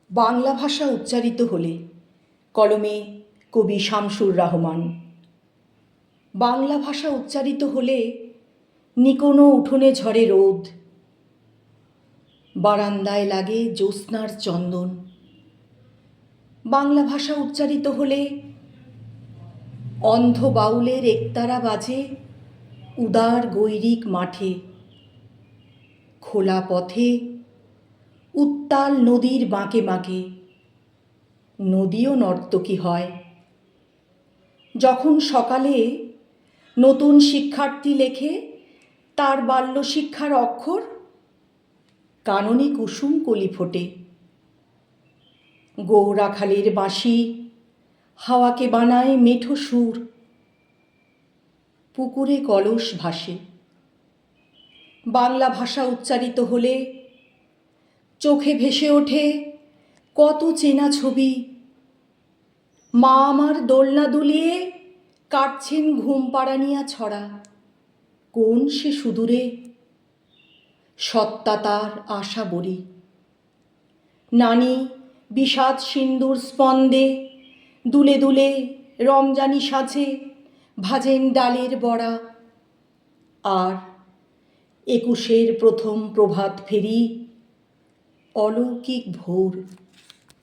বাংলা ভাষা উচ্চারিত হলে। কলমে কবি শামসুর রহমান। বাংলা ভাষা উচ্চারিত হলে নিকোনো উঠোনে ঝরে রোদ, বারান্দায় লাগে জ্যোৎস্নার চন্দন। বাংলা ভাষা উচ্চারিত হলে অন্ধ বাউলের একতারা বাজে উদার গৈরিক মাঠে, খোলা পথে, উত্তাল নদীর বাঁকে বাঁকে। নদীও নর্তকী হয়। যখন সকালে নতুন শিক্ষার্থী লেখে তার বাল্যশিক্ষার অক্ষর, কাননে কুসুম কলি ফোটে। গৌরাখালের বাঁশি হাওয়াকে বানায় মেঠো সুর। পুকুরে কলস ভাসে। বাংলা ভাষা উচ্চারিত হলে চোখে ভেসে ওঠে কত চেনা ছবি। মা আমার দোলনা দুলিয়ে কাটছেন ঘুম পাড়ানিয়া ছড়া। কোন সে সুদূরে সত্তা তার আশা বলি। নানি বিষাদ সিন্দুর স্পন্দে দুলে দুলে রমজানি সাজে ভাজেন ডালের বড়া। আর ২১-এর প্রথম প্রভাত ফেরি অলৌকিক ভোর।